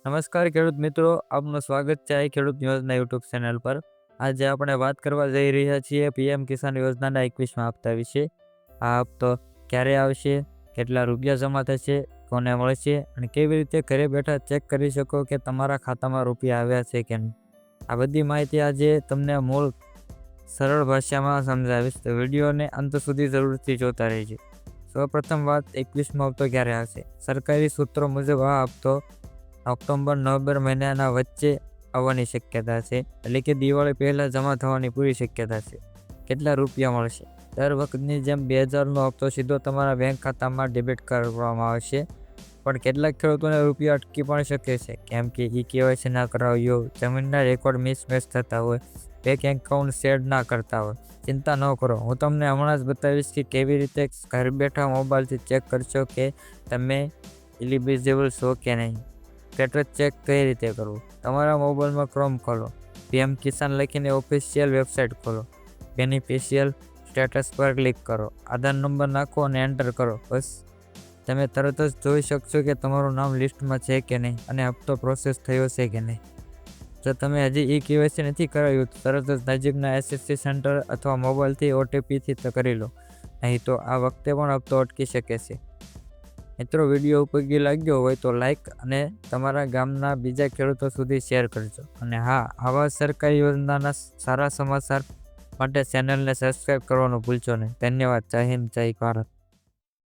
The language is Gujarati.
નમસ્કાર ખેડૂત મિત્રો, આપનું સ્વાગત છે આ ખેડૂત ન્યૂઝના યુટ્યુબ ચેનલ પર. આજે આપણે વાત કરવા જઈ રહ્યા છીએ પીએમ કિસાન યોજનાના 21મા હપ્તા વિશે. આ હપ્તો ક્યારે આવશે, કેટલા રૂપિયા જમા થશે, કોને મળશે અને કેવી રીતે ઘરે બેઠા ચેક કરી શકો કે તમારા ખાતામાં રૂપિયા આવ્યા છે કે નહીં. આ બધી માહિતી આજે તમને મૂળ સરળ ભાષામાં સમજાવીશ, તો વિડીયોને અંત સુધી જરૂરથી જોતા રહેજો. સૌપ્રથમ વાત, 21મો હપ્તો ક્યારે આવશે. સરકારી સૂત્રો મુજબ આ હપ્તો ઓક્ટોબર-નવેમ્બર મહિનાના વચ્ચે આવવાની શક્યતા છે, એટલે કે દિવાળી પહેલાં જમા થવાની પૂરી શક્યતા છે. કેટલા રૂપિયા મળશે? દર વખતની જેમ 2000નો હપ્તો સીધો તમારા બેંક ખાતામાં ડેબિટ કરવામાં આવશે, પણ કેટલાક ખેડૂતોને રૂપિયા અટકી પણ શકે છે, કેમ કે કેવાયસી ના કરાવ્યો, જમીનના રેકોર્ડ મિસમેચ થતા હોય, બેંક એકાઉન્ટ શેર ના કરતા હોય. ચિંતા ન કરો, હું તમને હમણાં જ બતાવીશ કે કેવી રીતે ઘર બેઠા મોબાઈલથી ચેક કરશો કે તમે એલિજિબલ છો કે નહીં. સ્ટેટસ ચેક કઈ રીતે કરવું? તમારા મોબાઈલમાં ક્રોમ ખોલો, પીએમ કિસાન લખીને ઓફિશિયલ વેબસાઇટ ખોલો, બેનિફિશિયલ સ્ટેટસ પર ક્લિક કરો, આધાર નંબર નાખો અને એન્ટર કરો. બસ તમે તરત જ જોઈ શકશો કે તમારું નામ લિસ્ટમાં છે કે નહીં અને હપ્તો પ્રોસેસ થયો છે કે નહીં. જો તમે હજી કેવાયસી નથી કરાવ્યું તો તરત જ નજીકના એસએસસી સેન્ટર અથવા મોબાઈલથી ઓટીપીથી કરી લો, નહીં તો આ વખતે પણ હપ્તો અટકી શકે છે. મિત્રો, વિડીયો ઉપયોગી લાગ્યો હોય તો લાઈક અને તમારા ગામના બીજા ખેડૂતો સુધી શેર કરજો. અને હા, આવા સરકારી યોજનાના સારા સમાચાર માટે ચેનલને સબસ્ક્રાઈબ કરવાનું ભૂલશો નહીં. ધન્યવાદ. જય હિન્દ, જય ભારત.